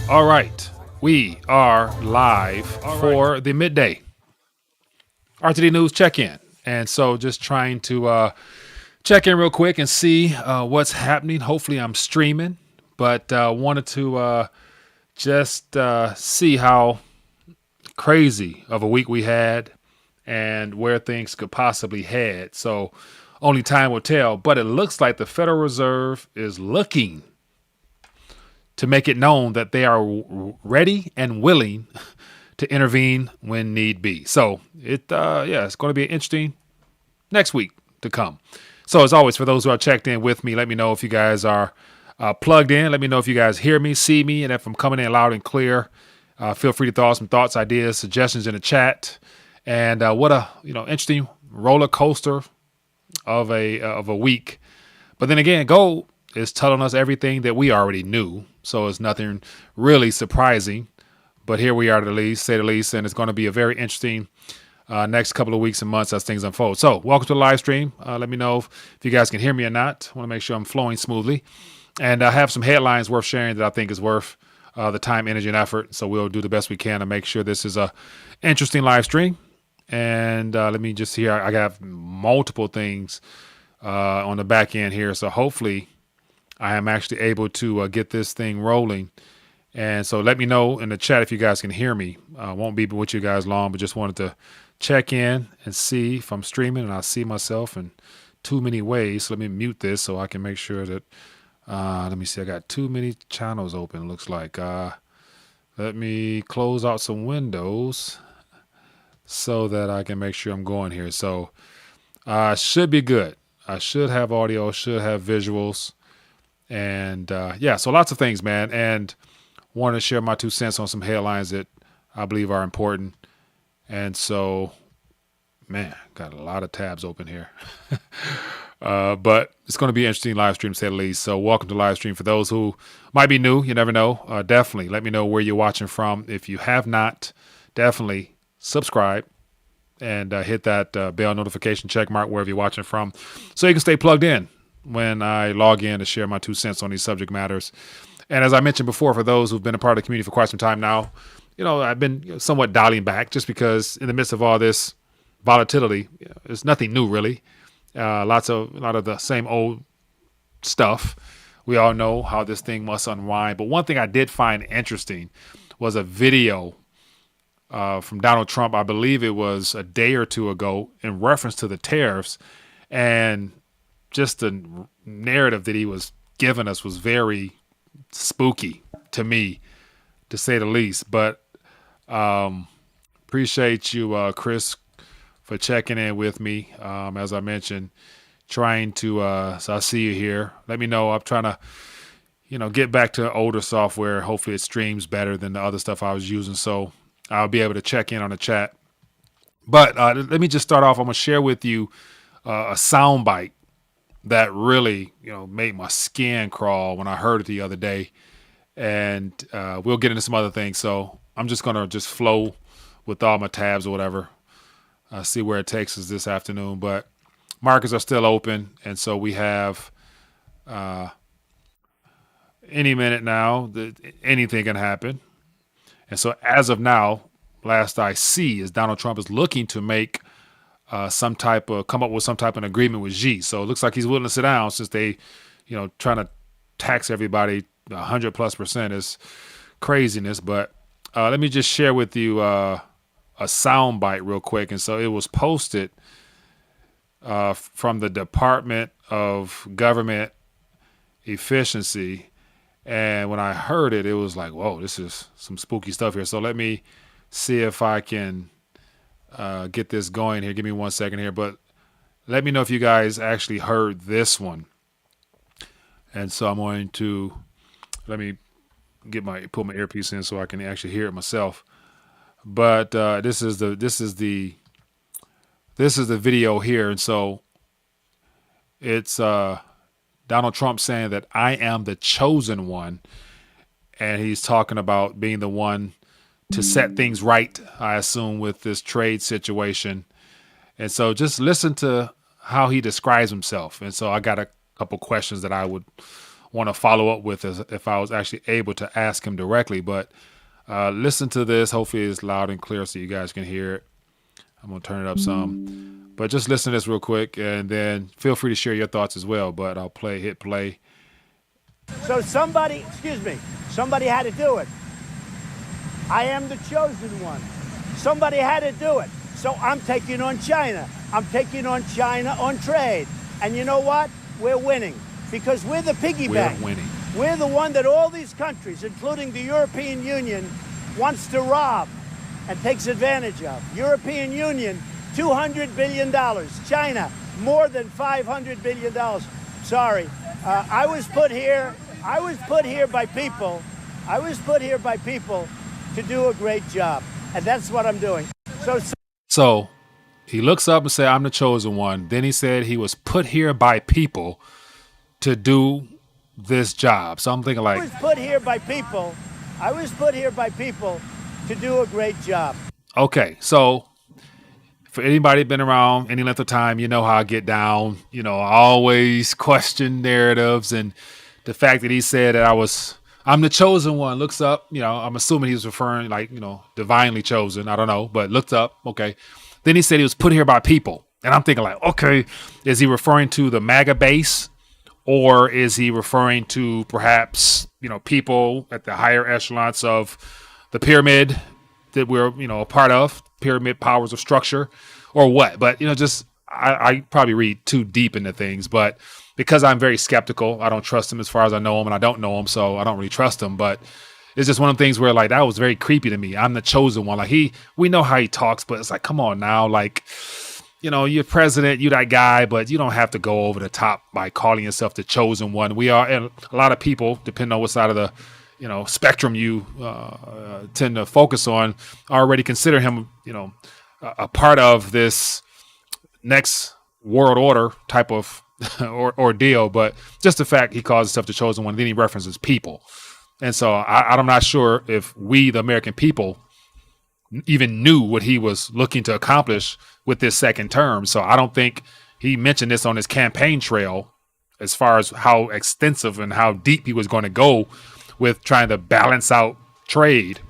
All right. We are live for the midday RTD News check in. And so just trying to check in real quick and see what's happening. Hopefully, I'm streaming, but wanted to just see how crazy of a week we had and where things could possibly head. So only time will tell. But it looks like the Federal Reserve is looking to make it known that they are ready and willing to intervene when need be. So it's going to be interesting next week to come. So as always, for those who are checked in with me, let me know if you guys are plugged in. Let me know if you guys hear me, see me, and if I'm coming in loud and clear. Feel free to throw some thoughts, ideas, suggestions in the chat. And what a interesting roller coaster of a week. But then again, gold is telling us everything that we already knew. So it's nothing really surprising. But here we are, to say the least, and it's going to be a very interesting next couple of weeks and months as things unfold. So welcome to the live stream. Let me know if you guys can hear me or not. I want to make sure I'm flowing smoothly. And I have some headlines worth sharing that I think is worth the time, energy, and effort. So we'll do the best we can to make sure this is a interesting live stream. And let me just hear, I have multiple things on the back end here. So hopefully I am actually able to get this thing rolling. And so let me know in the chat if you guys can hear me. I won't be with you guys long, but just wanted to check in and see if I'm streaming, and I see myself in too many ways. So let me mute this so I can make sure that, let me see, I got too many channels open, looks like. Let me close out some windows so that I can make sure I'm going here. So should be good. I should have audio, should have visuals. And so lots of things, man. And wanted to share my 2 cents on some headlines that I believe are important. And so, man, got a lot of tabs open here. But it's going to be an interesting live stream, to say the least. So welcome to live stream. For those who might be new, you never know. Definitely let me know where you're watching from. If you have not, definitely subscribe and hit that bell notification check mark wherever you're watching from, so you can stay plugged in when I log in to share my 2 cents on these subject matters. And as I mentioned before, for those who've been a part of the community for quite some time now, I've been somewhat dialing back just because in the midst of all this volatility, there's nothing new really. A lot of the same old stuff. We all know how this thing must unwind. But one thing I did find interesting was a video from Donald Trump. I believe it was a day or two ago in reference to the tariffs, and just the narrative that he was giving us was very spooky to me, to say the least. But appreciate you, Chris, for checking in with me. As I mentioned, trying to, so I see you here. Let me know. I'm trying to, get back to older software. Hopefully it streams better than the other stuff I was using. So I'll be able to check in on the chat. But let me just start off. I'm going to share with you a soundbite that really, made my skin crawl when I heard it the other day. And we'll get into some other things. So I'm just going to just flow with all my tabs or whatever. See where it takes us this afternoon. But markets are still open. And so we have any minute now, anything can happen. And so as of now, last I see is Donald Trump is looking to make come up with some type of agreement with Xi. So it looks like he's willing to sit down, since they, trying to tax everybody 100+% is craziness. But let me just share with you a soundbite real quick. And so it was posted from the Department of Government Efficiency. And when I heard it, it was like, whoa, this is some spooky stuff here. So let me see if I can get this going here. Give me 1 second here. But let me know if you guys actually heard this one. And so I'm going to, let me put my earpiece in so I can actually hear it myself. But this is the video here. And so it's Donald Trump saying that I am the chosen one. And he's talking about being the one to set things right, I assume, with this trade situation. And so just listen to how he describes himself. And so I got a couple questions that I would want to follow up with if I was actually able to ask him directly. But listen to this. Hopefully it's loud and clear so you guys can hear it. I'm going to turn it up some. But just listen to this real quick, and then feel free to share your thoughts as well. But I'll hit play. So somebody had to do it. I am the chosen one. Somebody had to do it. So I'm taking on China. I'm taking on China on trade. And you know what? We're winning because we're the piggy bank. We're winning. We're the one that all these countries, including the European Union, wants to rob and takes advantage of. European Union, $200 billion. China, more than $500 billion. Sorry. I was put here by people. I was put here by people to do a great job. And that's what I'm doing. So he looks up and said, I'm the chosen one. Then he said he was put here by people to do this job. So I'm thinking like, I was put here by people. I was put here by people to do a great job. Okay, so for anybody been around any length of time, you know how I get down. You know, I always question narratives, and the fact that he said that I'm the chosen one, looks up, you know, I'm assuming he was referring like, you know, divinely chosen. I don't know, but looked up. Okay. Then he said he was put here by people. And I'm thinking like, okay, is he referring to the MAGA base, or is he referring to perhaps, you know, people at the higher echelons of the pyramid that we're, you know, a part of, pyramid powers of structure, or what? But, you know, just I probably read too deep into things, but because I'm very skeptical, I don't trust him as far as I know him, and I don't know him, so I don't really trust him. But it's just one of the things where like that was very creepy to me. I'm the chosen one. Like we know how he talks, but it's like, come on now, like, you know, you're president, you that guy, but you don't have to go over the top by calling yourself the chosen one. We are, and a lot of people, depending on what side of the, you know, spectrum you tend to focus on, already consider him, you know, a part of this next world order type of ordeal. But just the fact he calls himself the chosen one, then he references people. And so I'm not sure if we, the American people, even knew what he was looking to accomplish with this second term. So I don't think he mentioned this on his campaign trail as far as how extensive and how deep he was going to go with trying to balance out trade,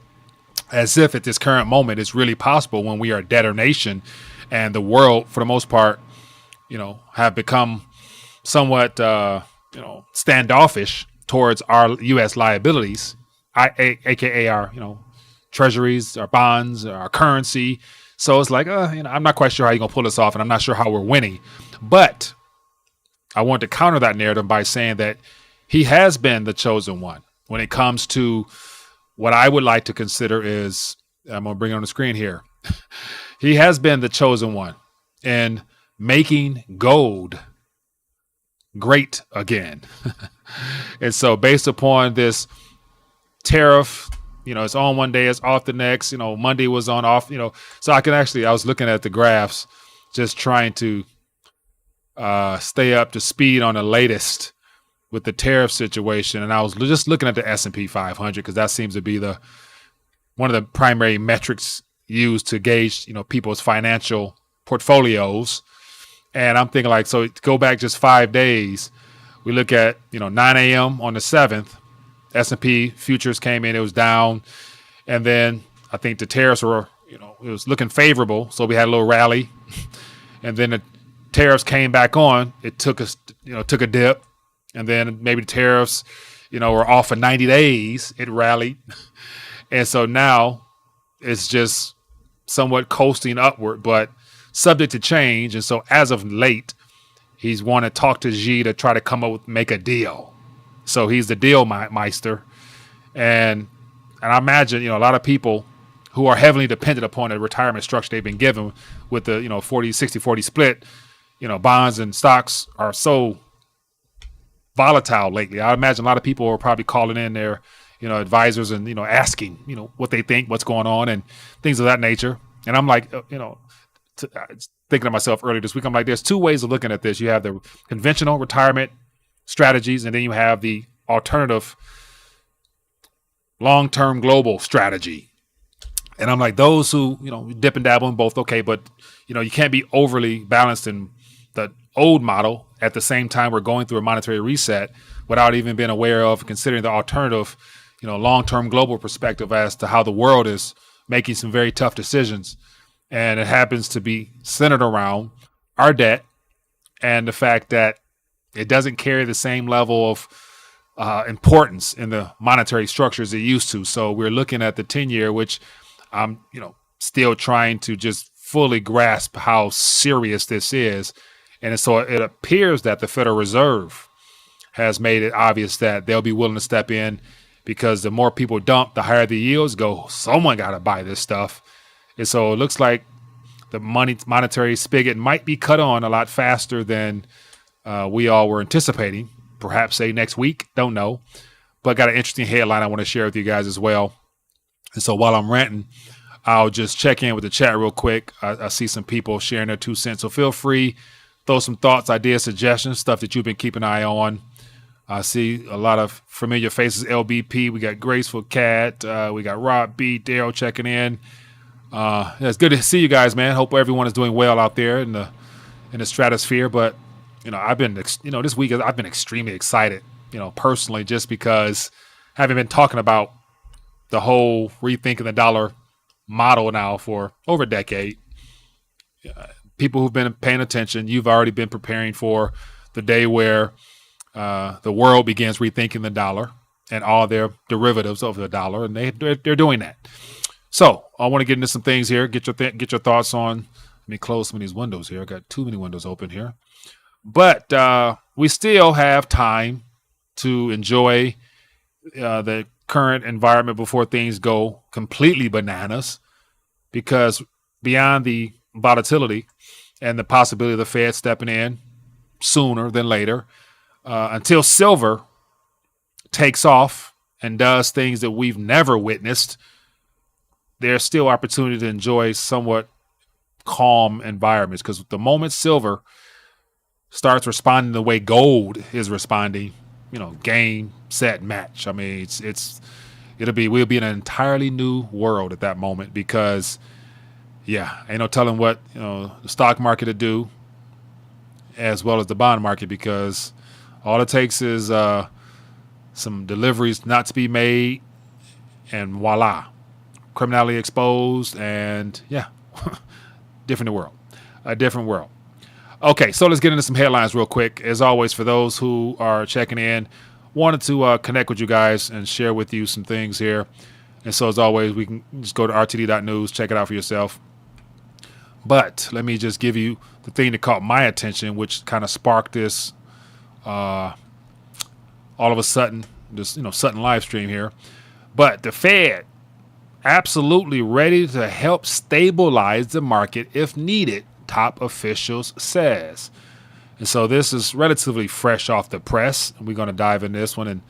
as if at this current moment it's really possible when we are a debtor nation and the world, for the most part, you know, have become somewhat, you know, standoffish towards our U.S. liabilities, aka our, you know, treasuries, our bonds, our currency. So it's like, you know, I'm not quite sure how you're going to pull this off, and I'm not sure how we're winning. But I want to counter that narrative by saying that he has been the chosen one when it comes to what I would like to consider is, I'm going to bring it on the screen here. He has been the chosen one in making gold great again. And so based upon this tariff, you know, it's on one day, it's off the next, you know, Monday was on off, you know, so I was looking at the graphs, just trying to stay up to speed on the latest with the tariff situation. And I was just looking at the S&P 500 because that seems to be one of the primary metrics used to gauge, you know, people's financial portfolios. And I'm thinking like, so go back just 5 days, we look at, you know, 9 a.m. on the 7th, S&P futures came in, it was down. And then I think the tariffs were, you know, it was looking favorable. So we had a little rally. And then the tariffs came back on. It took a dip. And then maybe the tariffs, you know, were off for 90 days. It rallied. And so now it's just somewhat coasting upward, but subject to change. And so as of late, he's want to talk to Xi to try to make a deal. So he's the deal meister. And I imagine, you know, a lot of people who are heavily dependent upon the retirement structure they've been given with the, you know, 60-40 split, you know, bonds and stocks are so volatile lately. I imagine a lot of people are probably calling in their, you know, advisors and, you know, asking, you know, what they think, what's going on and things of that nature. And I'm like, you know, thinking to myself earlier this week, I'm like, there's two ways of looking at this. You have the conventional retirement strategies, and then you have the alternative long-term global strategy. And I'm like, those who, you know, dip and dabble in both, okay, but, you know, you can't be overly balanced in the old model at the same time we're going through a monetary reset. without even being aware of, considering the alternative, long-term global perspective as to how the world is making some very tough decisions. And it happens to be centered around our debt and the fact that it doesn't carry the same level of importance in the monetary structure as it used to. So we're looking at the 10-year, which I'm, still trying to just fully grasp how serious this is. And so it appears that the Federal Reserve has made it obvious that they'll be willing to step in, because the more people dump, the higher the yields go. Someone got to buy this stuff. And so it looks like the monetary spigot might be cut on a lot faster than we all were anticipating. Perhaps say next week, don't know. But got an interesting headline I want to share with you guys as well. And so while I'm ranting, I'll just check in with the chat real quick. I see some people sharing their 2 cents. So feel free, throw some thoughts, ideas, suggestions, stuff that you've been keeping an eye on. I see a lot of familiar faces. LBP, we got Graceful Cat, we got Rob B, Daryl checking in. It's good to see you guys, man. Hope everyone is doing well out there in the stratosphere. But I've been this week I've been extremely excited, personally, just because having been talking about the whole rethinking the dollar model now for over a decade. People who've been paying attention, you've already been preparing for the day where the world begins rethinking the dollar and all their derivatives of the dollar, and they're doing that. So I want to get into some things here. Get your thoughts on. Let me close some of these windows here. I got too many windows open here, but we still have time to enjoy the current environment before things go completely bananas, because beyond the volatility and the possibility of the Fed stepping in sooner than later, until silver takes off and does things that we've never witnessed, there's still opportunity to enjoy somewhat calm environments. Because the moment silver starts responding the way gold is responding, game, set, match. I mean, we'll be in an entirely new world at that moment, because ain't no telling what the stock market will do as well as the bond market, because all it takes is some deliveries not to be made, and voila, criminality exposed, and different world. Okay, so let's get into some headlines real quick. As always, for those who are checking in, wanted to connect with you guys and share with you some things here. And so as always, we can just go to rtd.news, check it out for yourself. But let me just give you the thing that caught my attention, which kind of sparked this all of a sudden, this sudden live stream here. But the Fed absolutely ready to help stabilize the market if needed, top officials says. And so this is relatively fresh off the press. We're going to dive in this one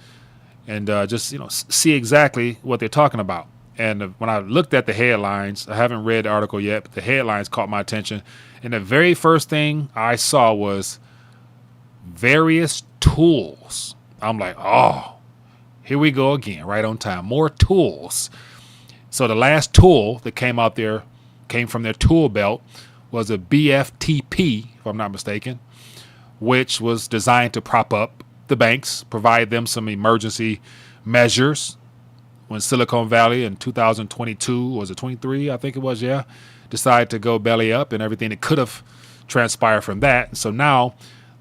and just see exactly what they're talking about. And when I looked at the headlines, I haven't read the article yet, but the headlines caught my attention. And the very first thing I saw was various tools. I'm like, oh, here we go again, right on time. More tools. So the last tool that came from their tool belt was a BFTP, if I'm not mistaken, which was designed to prop up the banks, provide them some emergency measures when Silicon Valley in 2022, was it 23? I think it was, decided to go belly up, and everything that could have transpired from that. And so now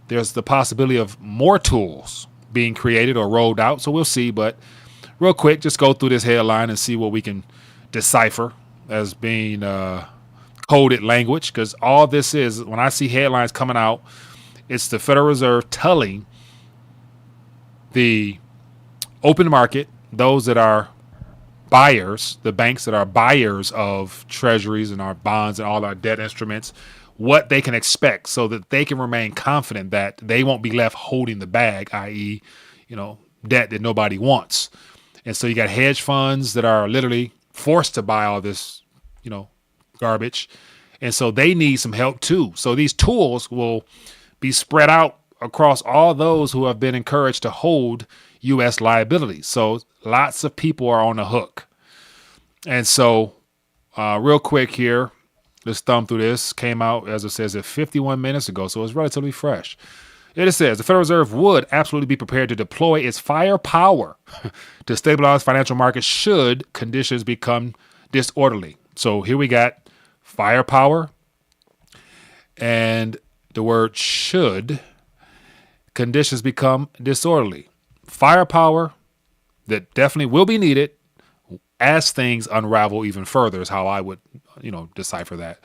there's the possibility of more tools being created or rolled out. So we'll see. But real quick, just go through this headline and see what we can decipher as being coded language, because all this is, when I see headlines coming out, it's the Federal Reserve telling the open market, those that are buyers, the banks that are buyers of treasuries and our bonds and all our debt instruments, what they can expect, so that they can remain confident that they won't be left holding the bag, i.e., debt that nobody wants. And so you got hedge funds that are literally forced to buy all this, garbage. And so they need some help too. So these tools will be spread out across all those who have been encouraged to hold U.S. liabilities. So lots of people are on the hook. And so real quick here, let's thumb through this. Came out, as it says, at 51 minutes ago. So it's relatively fresh. It says the Federal Reserve would absolutely be prepared to deploy its firepower to stabilize financial markets should conditions become disorderly. So here we got firepower and the word should conditions become disorderly. Firepower that definitely will be needed as things unravel even further is how I would, decipher that.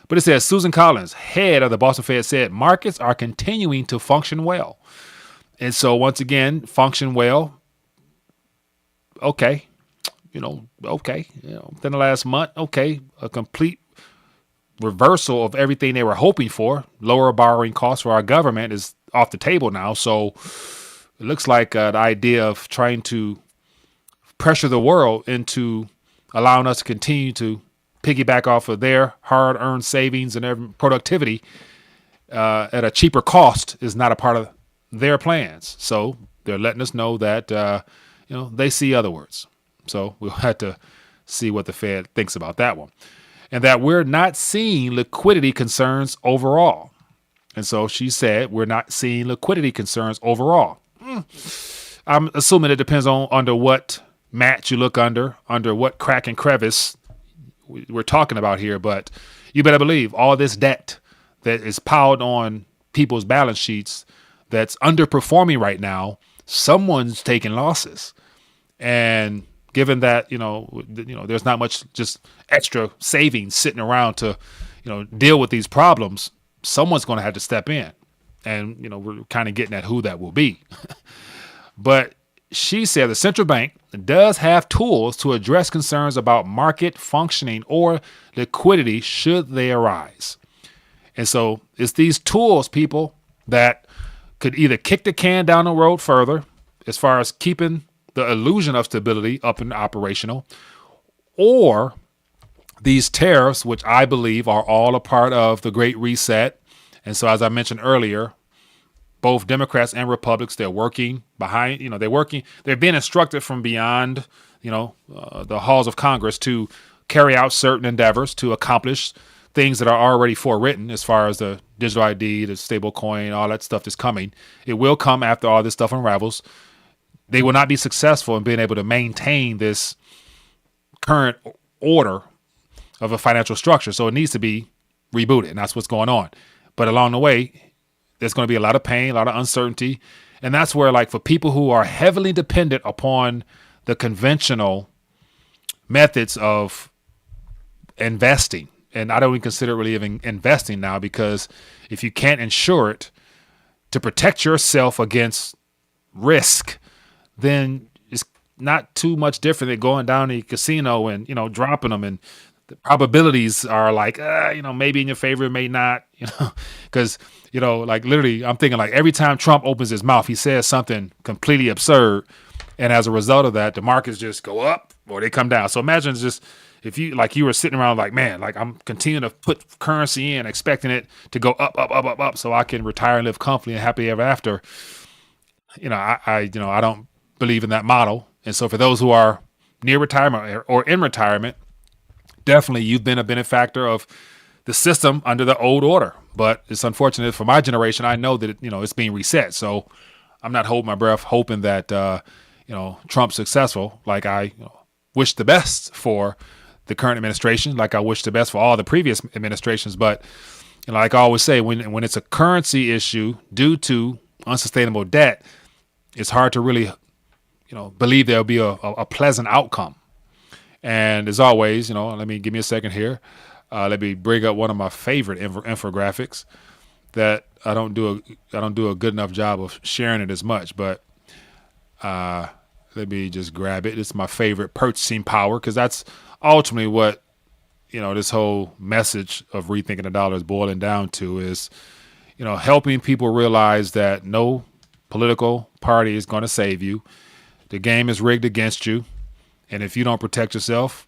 But it says Susan Collins, head of the Boston Fed, said markets are continuing to function well. And so once again, function well. Okay. Okay. Within the last month, okay. A complete reversal of everything they were hoping for. Lower borrowing costs for our government is off the table now. So it looks like the idea of trying to pressure the world into allowing us to continue to piggyback off of their hard-earned savings and their productivity at a cheaper cost is not a part of their plans. So they're letting us know that they see other words. So we'll have to see what the Fed thinks about that one, and that we're not seeing liquidity concerns overall. And so she said we're not seeing liquidity concerns overall. I'm assuming it depends on under what match you look under what crack and crevice we're talking about here, but you better believe all this debt that is piled on people's balance sheets that's underperforming right now, someone's taking losses. And given that, there's not much just extra savings sitting around to, deal with these problems, someone's going to have to step in. And, we're kind of getting at who that will be. But she said the central bank does have tools to address concerns about market functioning or liquidity should they arise. And so it's these tools, people, that could either kick the can down the road further as far as keeping the illusion of stability up and operational, or these tariffs, which I believe are all a part of the Great Reset. And so, as I mentioned earlier, both Democrats and Republicans, they're working behind, they're being instructed from beyond, the halls of Congress to carry out certain endeavors to accomplish things that are already forewritten as far as the digital ID, the stable coin, all that stuff that's coming. It will come after all this stuff unravels. They will not be successful in being able to maintain this current order of a financial structure. So it needs to be rebooted, and that's what's going on. But along the way, there's going to be a lot of pain, a lot of uncertainty. And that's where, like, for people who are heavily dependent upon the conventional methods of investing, and I don't even consider it really even investing now, because if you can't insure it to protect yourself against risk, then it's not too much different than going down to the casino and, dropping them. And the probabilities are like, maybe in your favor, may not, because, like literally, I'm thinking like every time Trump opens his mouth, he says something completely absurd. And as a result of that, the markets just go up or they come down. So imagine just if you were sitting around like, man, like I'm continuing to put currency in, expecting it to go up, up, up, up, up, so I can retire and live comfortably and happy ever after. I don't believe in that model. And so for those who are near retirement or in retirement, definitely you've been a benefactor of the system under the old order. But it's unfortunate for my generation. I know that it's being reset. So I'm not holding my breath, hoping that Trump's successful. Like I wish the best for the current administration, like I wish the best for all the previous administrations. But like I always say, when it's a currency issue due to unsustainable debt, it's hard to really believe there'll be a pleasant outcome. And as always, give me a second here. Let me bring up one of my favorite infographics that I don't do a good enough job of sharing it as much, but let me just grab it. It's my favorite purchasing power, because that's ultimately what this whole message of rethinking the dollar is boiling down to, is helping people realize that no political party is going to save you. The game is rigged against you. And if you don't protect yourself,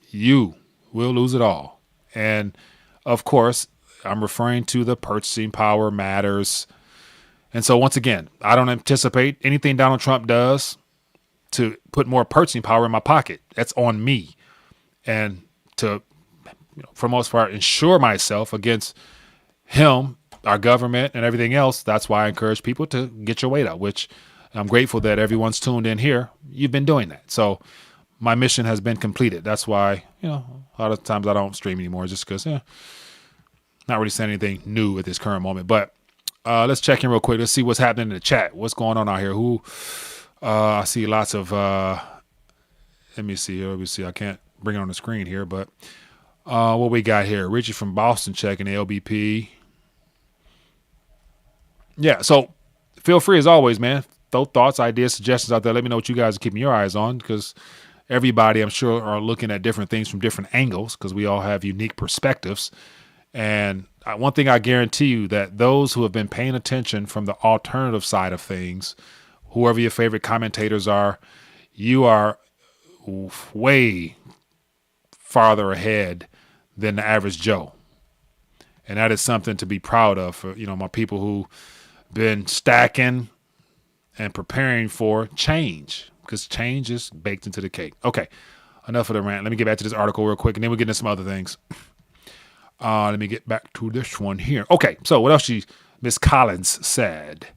you will lose it all. And of course, I'm referring to the purchasing power matters. And so once again, I don't anticipate anything Donald Trump does to put more purchasing power in my pocket. That's on me. And to, for the most part, ensure myself against him our government and everything else. That's why I encourage people to get your weight up, which I'm grateful that everyone's tuned in here. You've been doing that. So my mission has been completed. That's why, a lot of times I don't stream anymore just because, not really saying anything new at this current moment. But let's check in real quick. Let's see what's happening in the chat. What's going on out here? I see lots of, let me see here. Let me see. I can't bring it on the screen here, but what we got here? Richie from Boston checking the LBP. Yeah, so feel free as always, man. Throw thoughts, ideas, suggestions out there. Let me know what you guys are keeping your eyes on, because everybody, I'm sure, are looking at different things from different angles, because we all have unique perspectives. And one thing I guarantee you, that those who have been paying attention from the alternative side of things, whoever your favorite commentators are, you are way farther ahead than the average Joe. And that is something to be proud of for, my people who been stacking and preparing for change, because change is baked into the cake. Okay, enough of the rant. Let me get back to this article real quick, and then we'll get into some other things. Let me get back to this one here. Okay, so what else Miss Collins said?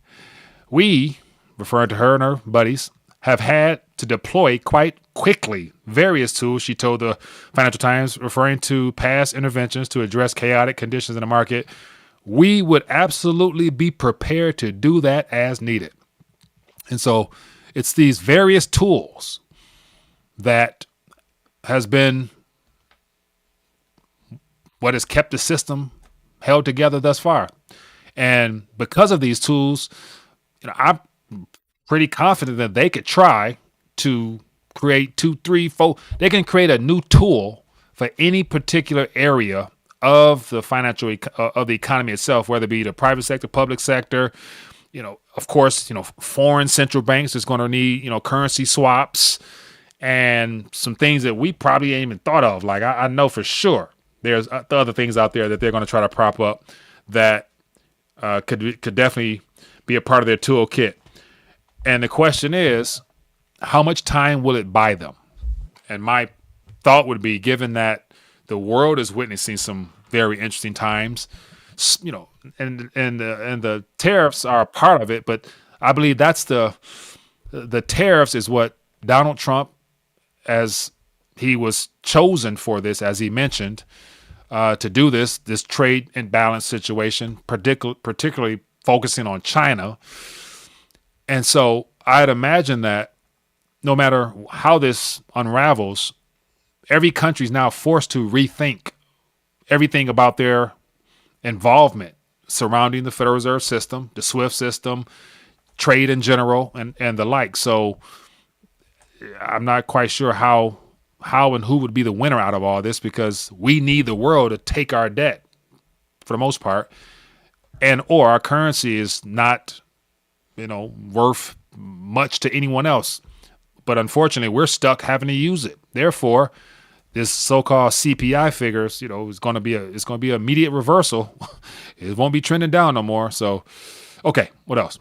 We, referring to her and her buddies, have had to deploy quite quickly various tools, she told the Financial Times, referring to past interventions to address chaotic conditions in the market. We would absolutely be prepared to do that as needed. And so it's these various tools that has been what has kept the system held together thus far. And because of these tools, I'm pretty confident that they could try to create 2, 3, 4. They can create a new tool for any particular area of the financial of the economy itself, whether it be the private sector, public sector. Of course, foreign central banks is going to need, currency swaps and some things that we probably ain't even thought of. Like I know for sure there's other things out there that they're going to try to prop up that could definitely be a part of their toolkit. And the question is, how much time will it buy them? And my thought would be, given that the world is witnessing some very interesting times, and the tariffs are a part of it, but I believe that's the tariffs is what Donald Trump, as he was chosen for this, as he mentioned, to do this trade imbalance situation, particularly focusing on China. And so I'd imagine that no matter how this unravels, every country is now forced to rethink everything about their involvement surrounding the Federal Reserve System, the SWIFT system, trade in general, and the like. So I'm not quite sure how and who would be the winner out of all this, because we need the world to take our debt for the most part, or our currency is not, worth much to anyone else. But unfortunately, we're stuck having to use it. Therefore, this so-called CPI figures, is going to be an immediate reversal. It won't be trending down no more. So, okay, what else?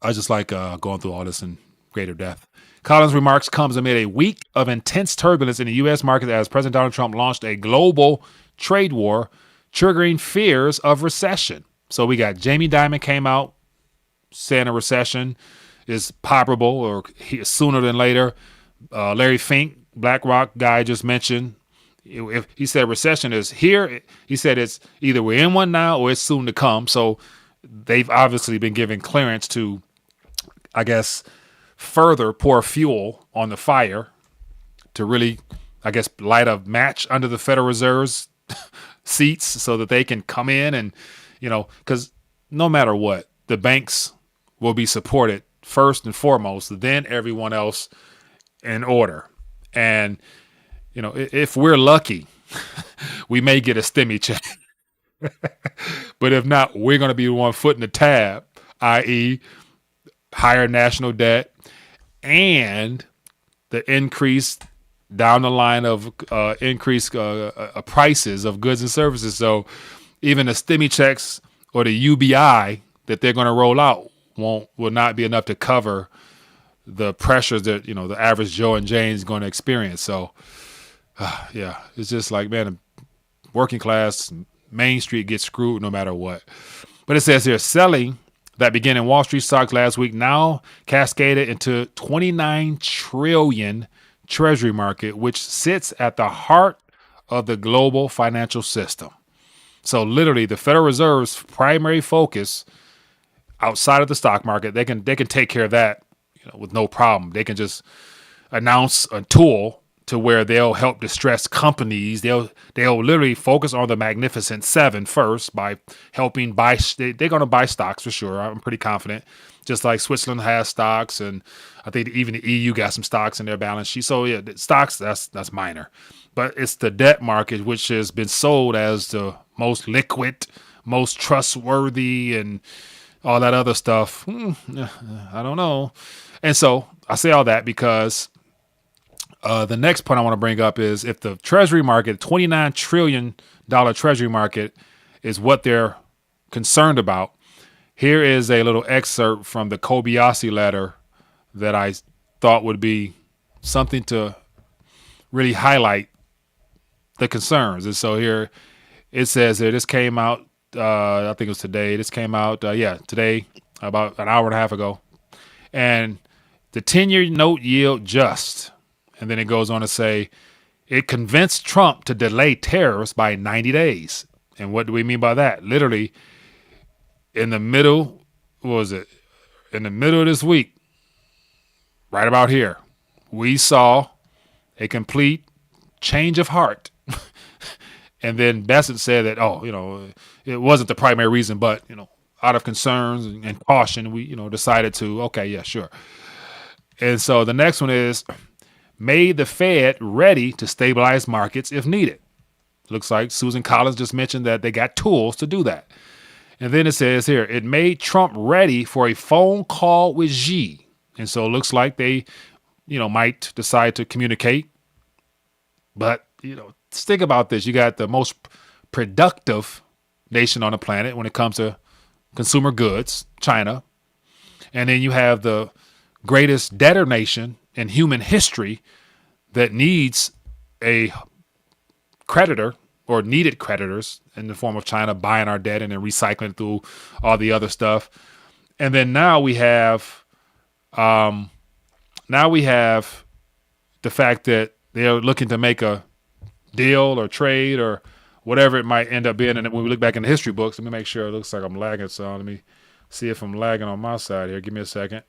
I just like going through all this in greater depth. Collins' remarks comes amid a week of intense turbulence in the U.S. market as President Donald Trump launched a global trade war, triggering fears of recession. So we got Jamie Dimon came out saying a recession is probable or sooner than later. Larry Fink, BlackRock guy, just mentioned, if he said recession is here, he said it's either we're in one now or it's soon to come. So they've obviously been given clearance to, I guess, further pour fuel on the fire to really, I guess, light a match under the Federal Reserve's seats so that they can come in and, because no matter what, the banks will be supported first and foremost, then everyone else in order. And, if we're lucky, we may get a stimmy check. But if not, we're going to be the one footing the tab, i.e. higher national debt and the increase down the line of increased prices of goods and services. So even the stimmy checks or the UBI that they're going to roll out will not be enough to cover the pressures that, the average Joe and Jane is going to experience. So, yeah, it's just like, man, working class, Main Street gets screwed no matter what. But it says here, selling that began in Wall Street stocks last week now cascaded into 29 trillion treasury market, which sits at the heart of the global financial system. So literally the Federal Reserve's primary focus outside of the stock market, they can take care of that, with no problem. They can just announce a tool to where they'll help distressed companies. They'll literally focus on the Magnificent Seven first by helping buy. They're going to buy stocks for sure. I'm pretty confident. Just like Switzerland has stocks, and I think even the EU got some stocks in their balance sheet. So yeah, stocks, that's minor. But it's the debt market, which has been sold as the most liquid, most trustworthy, and all that other stuff. I don't know. And so I say all that because the next point I want to bring up is if the treasury market, $29 trillion treasury market, is what they're concerned about, here is a little excerpt from the Kobayashi letter that I thought would be something to really highlight the concerns. And so here it says here, this came out, I think it was today. This came out, today, about an hour and a half ago. And the 10-year note yield just, and then it goes on to say, it convinced Trump to delay tariffs by 90 days. And what do we mean by that? Literally, in the middle, in the middle of this week, right about here, we saw a complete change of heart. And then Bassett said that, it wasn't the primary reason, but, out of concerns and caution, we, decided to, okay, yeah, sure. And so the next one is made the Fed ready to stabilize markets if needed. Looks like Susan Collins just mentioned that they got tools to do that. And then it says here, it made Trump ready for a phone call with Xi. And so it looks like they, might decide to communicate. But, think about this. You got the most productive nation on the planet when it comes to consumer goods, China. And then you have the greatest debtor nation in human history that needs a creditor or needed creditors in the form of China buying our debt and then recycling it through all the other stuff. And then now we have the fact that they're looking to make a deal or trade or whatever it might end up being. And when we look back in the history books, let me make sure. It looks like I'm lagging. So let me see if I'm lagging on my side here. Give me a second.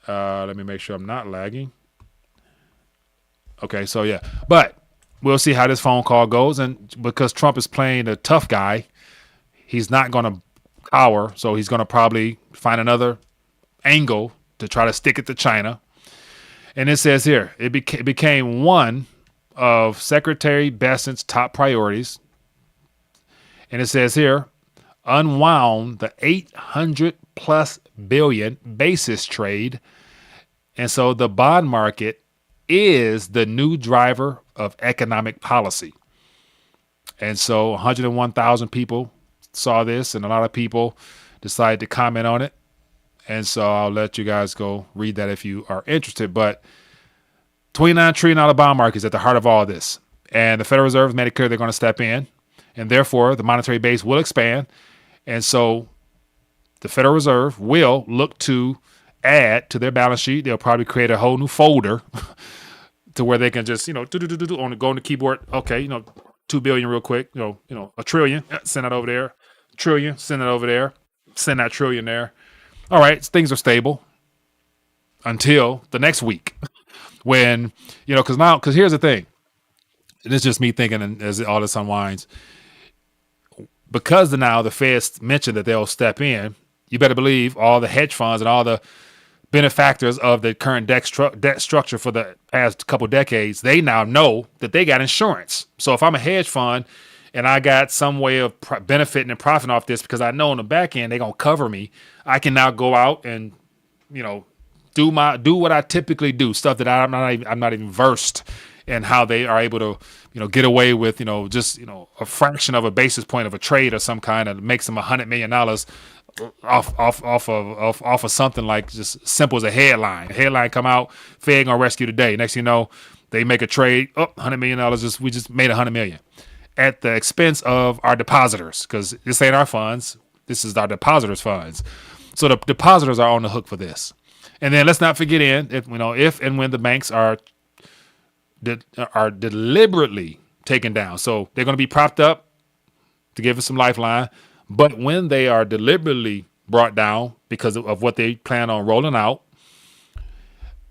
Let me make sure I'm not lagging. Okay, so yeah. But we'll see how this phone call goes. And because Trump is playing a tough guy, he's not going to cower. So he's going to probably find another angle to try to stick it to China. And it says here, it became one of Secretary Besant's top priorities. And it says here, unwound the 800 plus billion basis trade. And so the bond market is the new driver of economic policy. And so 101,000 people saw this, and a lot of people decided to comment on it. And so I'll let you guys go read that if you are interested. But $29 trillion bond market is at the heart of all this. And the Federal Reserve has made it clear they're going to step in. And therefore, the monetary base will expand. And so the Federal Reserve will look to add to their balance sheet. They'll probably create a whole new folder to where they can just, go on the keyboard. Okay, $2 billion real quick. $1 trillion. Send that over there. $1 trillion. Send it over there. Send that $1 trillion there. All right, things are stable until the next week when, because here's the thing. And it's just me thinking as all this unwinds. Because now the Feds mentioned that they'll step in, you better believe all the hedge funds and all the benefactors of the current debt structure for the past couple decades, they now know that they got insurance. So if I'm a hedge fund and I got some way of benefiting and profiting off this because I know on the back end they're going to cover me, I can now go out and, do what I typically do, stuff that I'm not even versed in how they are able to, get away with, just, a fraction of a basis point of a trade or some kind that makes them $100 million off of something like just simple as a headline. A headline come out, Fed gonna rescue today. Next thing you know, they make a trade, $100 million. We just made $100 million. at the expense of our depositors, because this ain't our funds. This is our depositors' funds. So the depositors are on the hook for this. And then let's not forget if and when the banks are deliberately taken down. So they're going to be propped up to give us some lifeline. But when they are deliberately brought down because of what they plan on rolling out,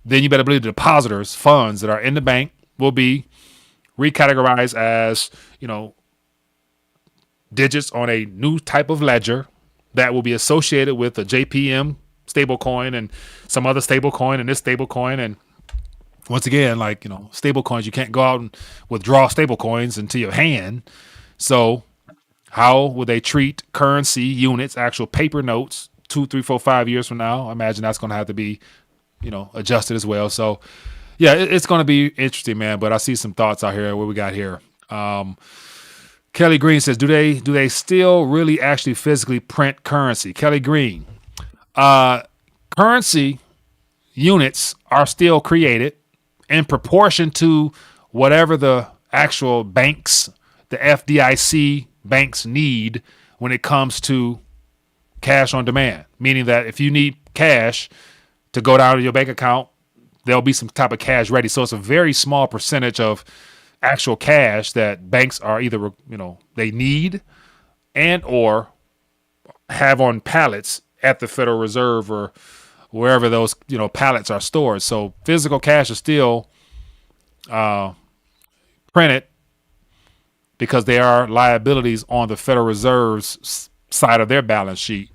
then you better believe the depositors' funds that are in the bank will be recategorized as, digits on a new type of ledger that will be associated with a JPM stablecoin and some other stablecoin and this stablecoin. And once again, stablecoins, you can't go out and withdraw stablecoins into your hand. So how will they treat currency units, actual paper notes, 2, 3, 4, 5 years from now? I imagine that's going to have to be, adjusted as well. So yeah, it's going to be interesting, man. But I see some thoughts out here. What we got here? Kelly Green says, do they still really actually physically print currency? Kelly Green, currency units are still created in proportion to whatever the actual banks, the FDIC banks need when it comes to cash on demand. Meaning that if you need cash to go down to your bank account, there'll be some type of cash ready. So it's a very small percentage of actual cash that banks are either, they need and or have on pallets at the Federal Reserve or wherever those, pallets are stored. So physical cash is still printed because there are liabilities on the Federal Reserve's side of their balance sheet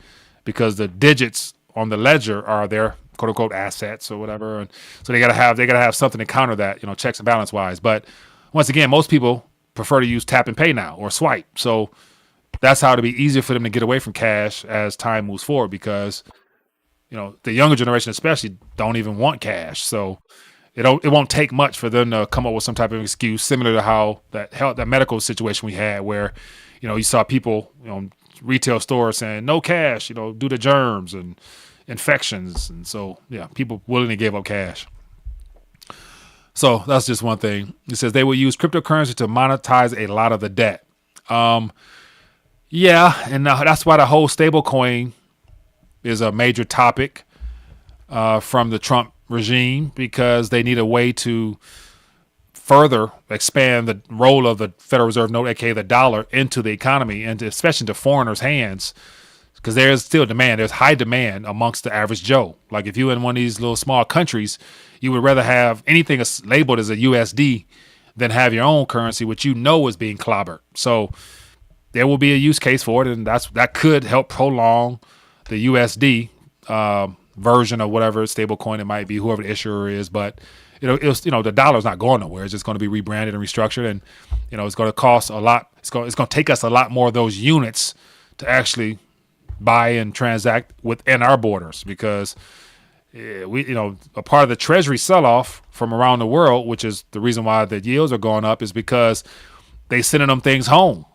because the digits on the ledger are their quote unquote assets or whatever. And so they gotta have something to counter that, checks and balance wise. But once again, most people prefer to use tap and pay now or swipe. So that's how it'll be easier for them to get away from cash as time moves forward because, the younger generation especially don't even want cash. So it won't take much for them to come up with some type of excuse, similar to how that medical situation we had where, you saw people, retail stores saying no cash, due to germs and infections. And so, yeah, people willingly gave up cash. So that's just one thing. It says they will use cryptocurrency to monetize a lot of the debt. Yeah, and that's why the whole stablecoin is a major topic from the Trump regime because they need a way to further expand the role of the Federal Reserve note, aka the dollar, into the economy and especially into foreigners' hands because there's still demand. There's high demand amongst the average Joe. Like if you're in one of these little small countries, you would rather have anything labeled as a USD than have your own currency, which is being clobbered. So there will be a use case for it, and that could help prolong the USD version of whatever stablecoin it might be, whoever the issuer is. But the dollar's not going nowhere. It's just going to be rebranded and restructured, and it's going to cost a lot. It's going to take us a lot more of those units to actually buy and transact within our borders because a part of the treasury sell-off from around the world, which is the reason why the yields are going up, is because they sending them things home.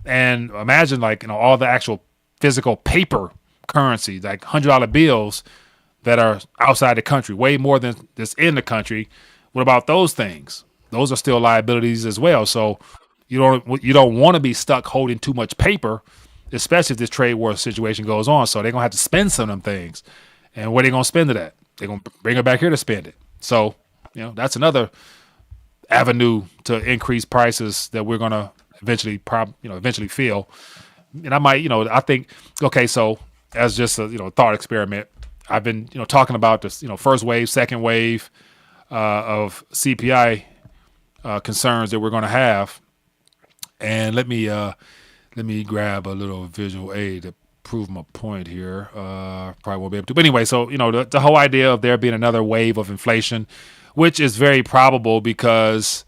And imagine all the actual physical paper currency, like $100 bills that are outside the country, way more than that's in the country. What about those things? Those are still liabilities as well. So you don't want to be stuck holding too much paper, especially if this trade war situation goes on. So they're gonna have to spend some of them things. And where they gonna spend it at? They're gonna bring it back here to spend it. So, that's another avenue to increase prices that we're gonna eventually feel. And I think, okay, so as just a thought experiment, I've been talking about this first wave, second wave of CPI concerns that we're gonna have. And let me grab a little visual aid to prove my point here. Probably won't be able to. But anyway, so, the whole idea of there being another wave of inflation, which is very probable because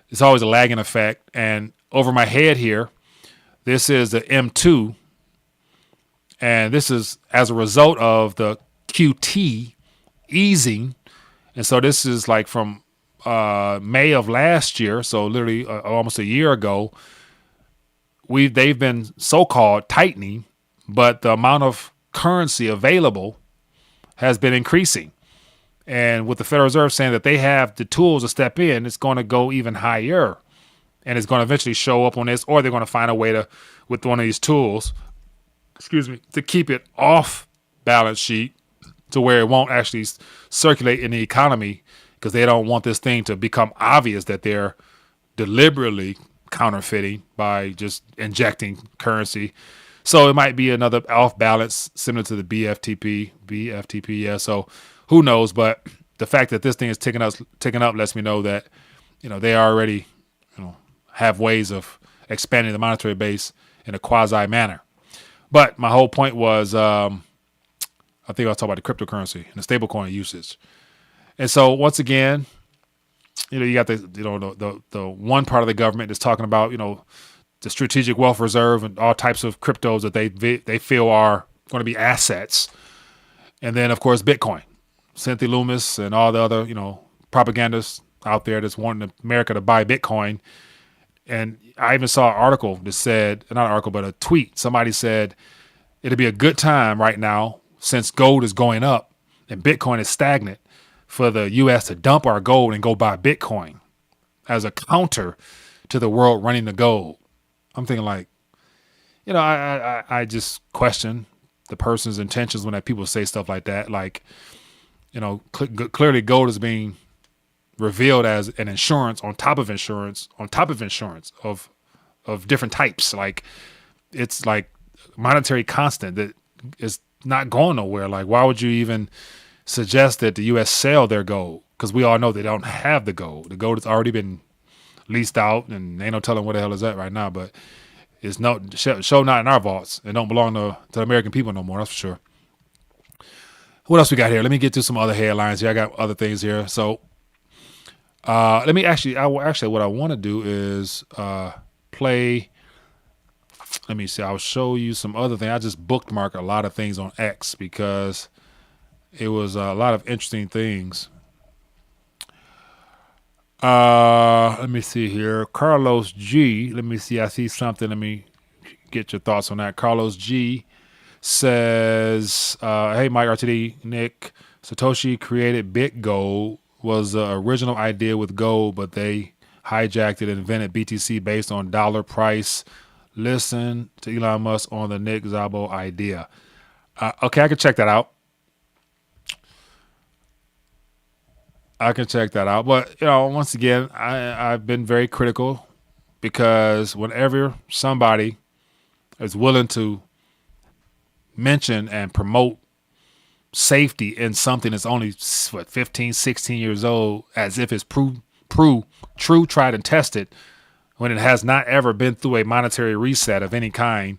it's always a lagging effect. And over my head here, this is the M2. And this is as a result of the QT easing. And so this is from May of last year. So literally almost a year ago, they've been so-called tightening, but the amount of currency available has been increasing. And with the Federal Reserve saying that they have the tools to step in, it's going to go even higher. and it's going to eventually show up on this, or they're going to find a way to, with one of these tools, to keep it off balance sheet to where it won't actually circulate in the economy, because they don't want this thing to become obvious that they're deliberately counterfeiting by just injecting currency. So it might be another off balance similar to the BFTP. Yeah. So who knows? But the fact that this thing is ticking up lets me know that, they already, have ways of expanding the monetary base in a quasi manner. But my whole point was, I think I'll talk about the cryptocurrency and the stablecoin usage. And so once again, you got the one part of the government that's talking about, the strategic wealth reserve and all types of cryptos that they feel are going to be assets. And then, of course, Bitcoin, Cynthia Loomis and all the other, propagandists out there that's wanting America to buy Bitcoin. And I even saw an article that said, not an article, but a tweet. Somebody said it'd be a good time right now, since gold is going up and Bitcoin is stagnant, for the U.S. to dump our gold and go buy Bitcoin as a counter to the world running the gold. I'm thinking like, I just question the person's intentions when people say stuff like that. Like, clearly gold is being revealed as an insurance on top of insurance of different types. Like, it's like monetary constant that is not going nowhere. Like, why would you even suggest that the U.S. sell their gold? Because we all know they don't have the gold. The gold has already been leased out, and ain't no telling where the hell is that right now. But it's show not in our vaults. It don't belong to the American people no more. That's for sure. What else we got here? Let me get to some other headlines here. I got other things here. So let me what I want to do is play. Let me see. I'll show you some other things. I just bookmark a lot of things on X because it was a lot of interesting things. Let me see here. Carlos G. Let me see. I see something. Let me get your thoughts on that. Carlos G says, hey, Mike, RTD, Nick, Satoshi created BitGold, was the original idea with gold, but they hijacked it and invented BTC based on dollar price. Listen to Elon Musk on the Nick Szabo idea. Okay, I can check that out. But, once again, I've been very critical, because whenever somebody is willing to mention and promote safety in something that's only 15, 16 years old, as if it's true, tried and tested, when it has not ever been through a monetary reset of any kind,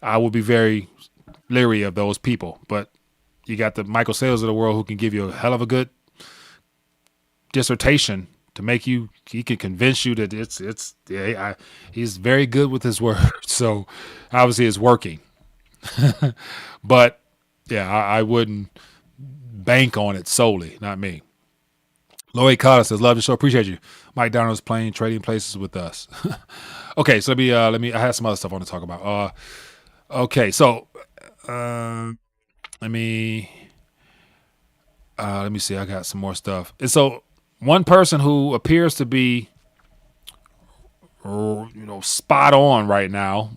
I will be very leery of those people. But you got the Michael Saylors of the world who can give you a hell of a good dissertation to make he can convince you that he's very good with his words. So obviously it's working. But yeah, I wouldn't bank on it solely, not me. Lloyd Carter says, love the show. Appreciate you. Mike Donald's playing trading places with us. Okay. So let me, I have some other stuff I want to talk about. Okay. So, let me see. I got some more stuff. And so one person who appears to be, spot on right now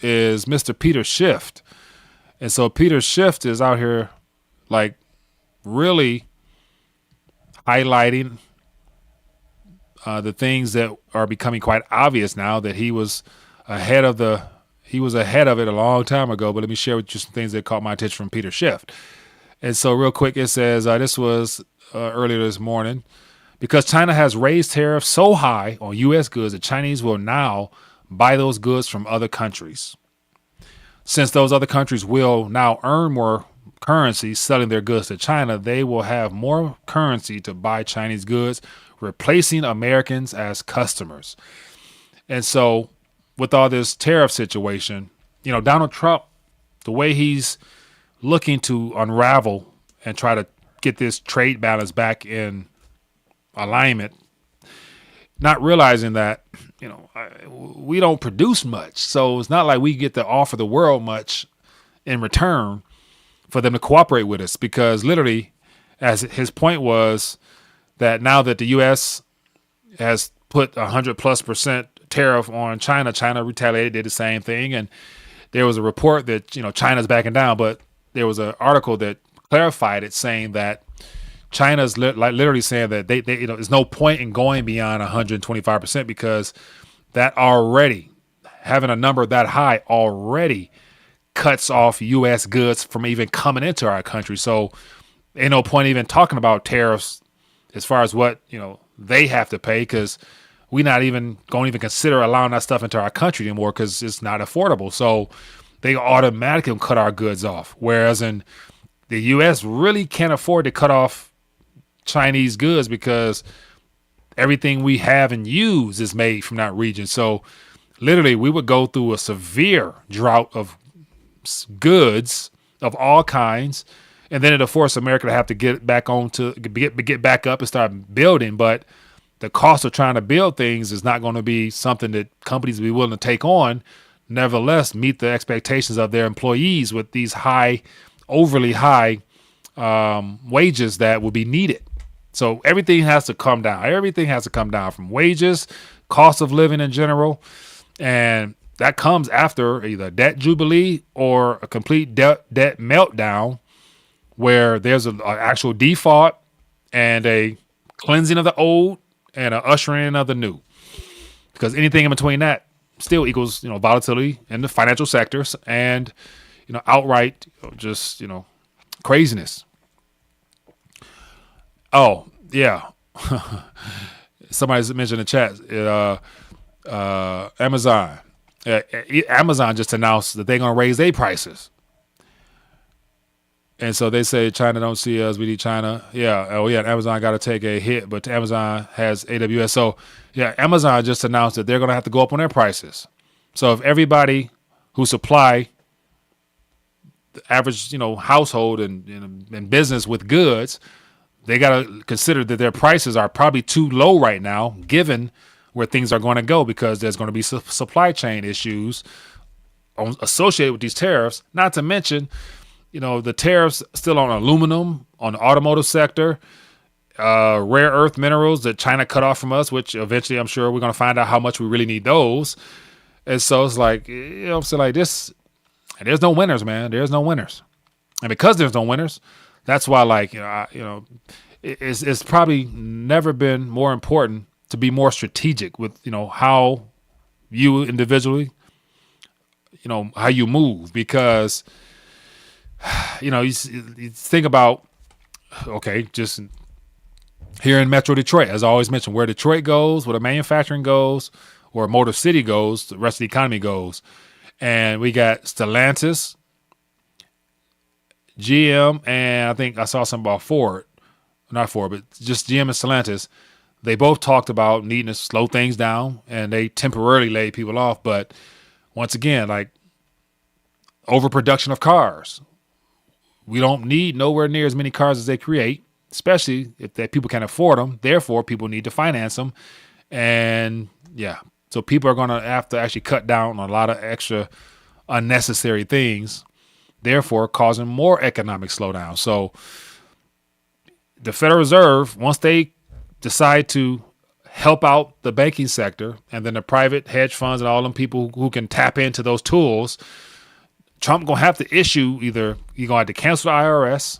is Mr. Peter Schiff. And so Peter Schiff is out here like really highlighting the things that are becoming quite obvious now, that he was ahead of it a long time ago. But let me share with you some things that caught my attention from Peter Schiff. And so real quick, it says, this was earlier this morning, because China has raised tariffs so high on U.S. goods that Chinese will now buy those goods from other countries. Since those other countries will now earn more currency selling their goods to China, they will have more currency to buy Chinese goods, replacing Americans as customers. And so with all this tariff situation, Donald Trump, the way he's looking to unravel and try to get this trade balance back in alignment, not realizing that, we don't produce much. So it's not like we get to offer the world much in return for them to cooperate with us, because literally, as his point was, that now that the U.S. has put 100+% tariff on China. China retaliated, did the same thing, and there was a report that China's backing down, but there was an article that clarified it, saying that China's literally saying that they there's no point in going beyond 125% because that already having a number that high already cuts off U.S. goods from even coming into our country. So ain't no point even talking about tariffs as far as what they have to pay, because we not even going to even consider allowing that stuff into our country anymore because it's not affordable. So they automatically cut our goods off. Whereas in the U.S. really can't afford to cut off Chinese goods because everything we have and use is made from that region. So literally we would go through a severe drought of goods of all kinds, and then it'll force America to have to get back get back up and start building. But the cost of trying to build things is not going to be something that companies will be willing to take on. Nevertheless, meet the expectations of their employees with these overly high wages that will be needed. So everything has to come down. Everything has to come down, from wages, cost of living in general. And that comes after either debt jubilee or a complete debt meltdown, where there's an actual default and a cleansing of the old and an ushering of the new. Because anything in between that still equals, volatility in the financial sectors and, outright just, craziness. Oh, yeah. Somebody mentioned in the chat, Amazon. Amazon just announced that they're going to raise their prices. And so they say China don't see us, we need China. Yeah. Oh, yeah. Amazon got to take a hit, but Amazon has AWS. So, yeah, Amazon just announced that they're going to have to go up on their prices. So if everybody who supply the average, household and business with goods, they got to consider that their prices are probably too low right now, given where things are going to go, because there's going to be supply chain issues associated with these tariffs. Not to mention, the tariffs still on aluminum, on the automotive sector, rare earth minerals that China cut off from us, which eventually I'm sure we're going to find out how much we really need those. And so it's like, so like this, and there's no winners, man. There's no winners. And because there's no winners, that's why, like, it's probably never been more important to be more strategic with, how you individually, how you move, because, you think about, okay, just here in Metro Detroit, as I always mention, where Detroit goes, where the manufacturing goes, or Motor City goes, the rest of the economy goes. And we got Stellantis, GM, and I think I saw something about Ford, not Ford, but just GM and Stellantis. They both talked about needing to slow things down, and they temporarily laid people off. But once again, like, overproduction of cars. We don't need nowhere near as many cars as they create, especially if that people can't afford them. Therefore, people need to finance them. And yeah, so people are going to have to actually cut down on a lot of extra unnecessary things, therefore causing more economic slowdown. So the Federal Reserve, once they decide to help out the banking sector, and then the private hedge funds and all them people who can tap into those tools, Trump going to have to issue, either you're going to have to cancel the IRS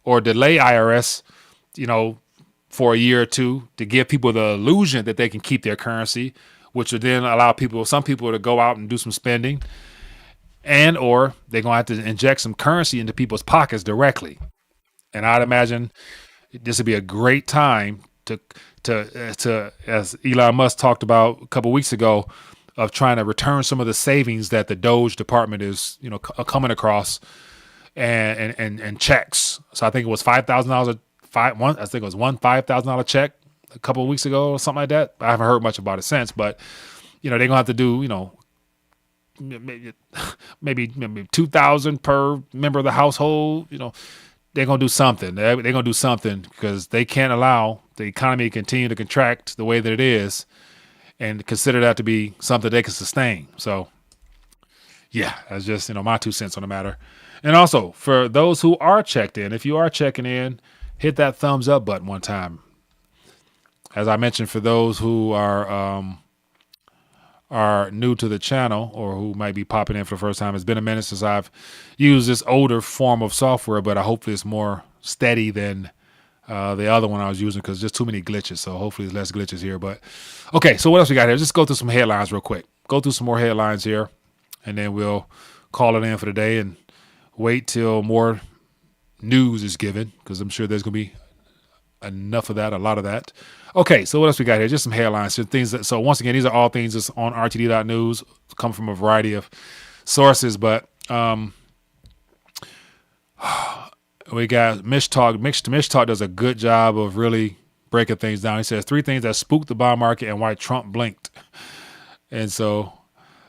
or delay IRS, for a year or two, to give people the illusion that they can keep their currency, which would then allow some people to go out and do some spending, and or they're going to have to inject some currency into people's pockets directly. And I'd imagine this would be a great time to as Elon Musk talked about a couple of weeks ago, of trying to return some of the savings that the Doge department is, coming across, and checks. So I think it was $5,000. I think it was one $5,000 check a couple of weeks ago or something like that. I haven't heard much about it since, but they're gonna have to do, maybe 2,000 per member of the household. They're gonna do something. They're gonna do something, because they can't allow the economy to continue to contract the way that it is, and consider that to be something they can sustain. So yeah, that's just, my 2 cents on the matter. And also, for those who are checked in, if you are checking in, hit that thumbs up button one time. As I mentioned, for those who are are new to the channel or who might be popping in for the first time, it's been a minute since I've used this older form of software, but I hope it's more steady than the other one I was using because just too many glitches. So hopefully there's less glitches here. But okay, so what else we got here? Just go through some headlines real quick. Go through some more headlines here, and then we'll call it in for the day and wait till more news is given because I'm sure there's going to be enough of that, a lot of that. Okay, so what else we got here? Just some headlines, some things that. So once again, these are all things that's on RTD.news, come from a variety of sources, but we got Mish Talk. Mish Talk does a good job of really breaking things down. He says 3 things that spooked the bond market and why Trump blinked. And so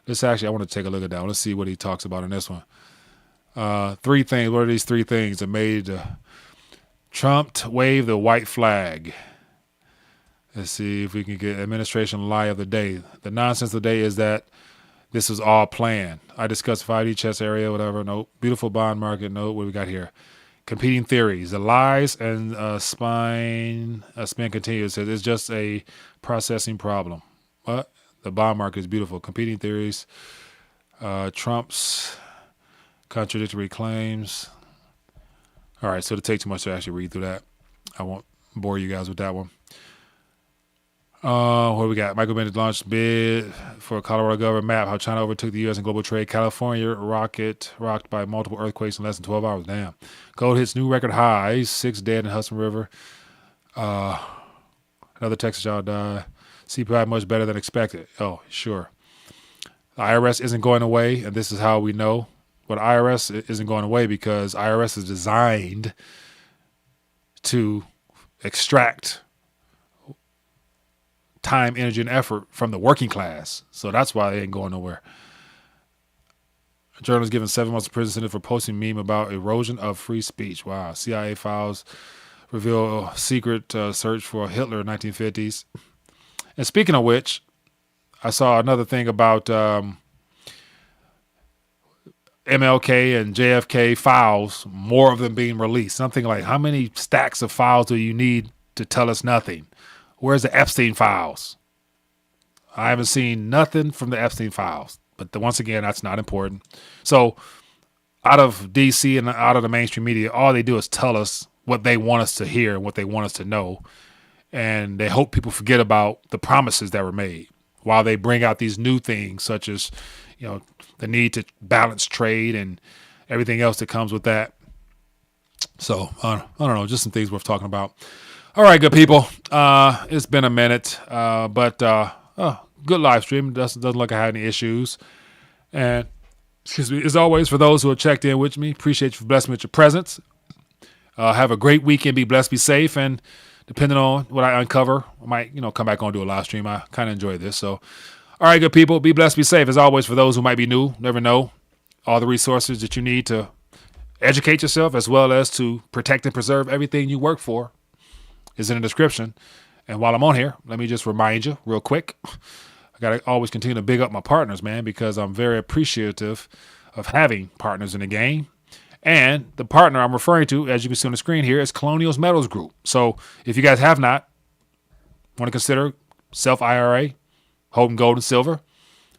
this actually, I want to take a look at that. Let's see what he talks about in this one. 3 things. What are these 3 things that made Trump wave the white flag? Let's see if we can get administration lie of the day. The nonsense of the day is that this was all planned. I discussed 5D chess area, whatever. Nope. Beautiful bond market. Nope. What do we got here? Competing theories. The lies and spin continues. Says it's just a processing problem. What? The bond market is beautiful. Competing theories. Trump's contradictory claims. All right. So it'll take too much to actually read through that. I won't bore you guys with that one. What we got? Michael Bennett launched bid for Colorado government map. How China overtook the U.S. in global trade. California rocked by multiple earthquakes in less than 12 hours. Damn. Gold hits new record highs. 6 dead in Hudson River. Another Texas child died. CPI much better than expected. Oh, sure. The IRS isn't going away, and this is how we know. But IRS isn't going away because IRS is designed to extract time, energy, and effort from the working class. So that's why they ain't going nowhere. A journalist given 7 months of prison sentence for posting meme about erosion of free speech. Wow. CIA files reveal secret search for Hitler in 1950s. And speaking of which, I saw another thing about MLK and JFK files, more of them being released. Something like, how many stacks of files do you need to tell us nothing? Where's the Epstein files? I haven't seen nothing from the Epstein files. But once again, that's not important. So out of DC and out of the mainstream media, all they do is tell us what they want us to hear and what they want us to know. And they hope people forget about the promises that were made while they bring out these new things, such as, the need to balance trade and everything else that comes with that. So I don't know, just some things worth talking about. All right, good people. It's been a minute, but good live stream. Doesn't look like I had any issues. And excuse me, as always, for those who have checked in with me, appreciate you for blessing me with your presence. Have a great weekend. Be blessed, be safe, and depending on what I uncover, I might come back on and do a live stream. I kind of enjoy this. So, all right, good people. Be blessed, be safe. As always, for those who might be new, never know, all the resources that you need to educate yourself as well as to protect and preserve everything you work for is in the description. And while I'm on here, let me just remind you real quick, I got to always continue to big up my partners, man, because I'm very appreciative of having partners in the game. And the partner I'm referring to, as you can see on the screen here, is Colonials Metals Group. So if you guys have not want to consider self-IRA, holding gold and silver,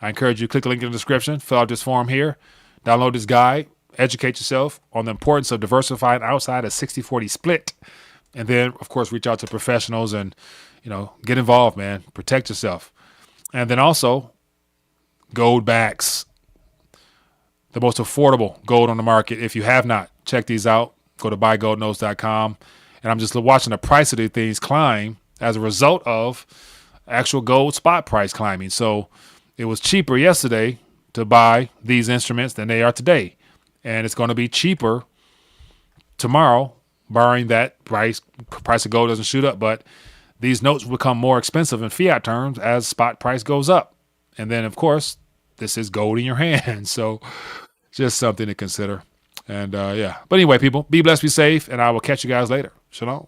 I encourage you to click the link in the description, fill out this form here, download this guide, educate yourself on the importance of diversifying outside a 60-40 split. And then, of course, reach out to professionals and, get involved, man. Protect yourself. And then also, gold backs, the most affordable gold on the market. If you have not, check these out. Go to buygoldknows.com. And I'm just watching the price of these things climb as a result of actual gold spot price climbing. So it was cheaper yesterday to buy these instruments than they are today. And it's going to be cheaper tomorrow, barring that price of gold doesn't shoot up. But these notes will become more expensive in fiat terms as spot price goes up. And then, of course, this is gold in your hand. So just something to consider. And, But anyway, people, be blessed, be safe, and I will catch you guys later. Shalom.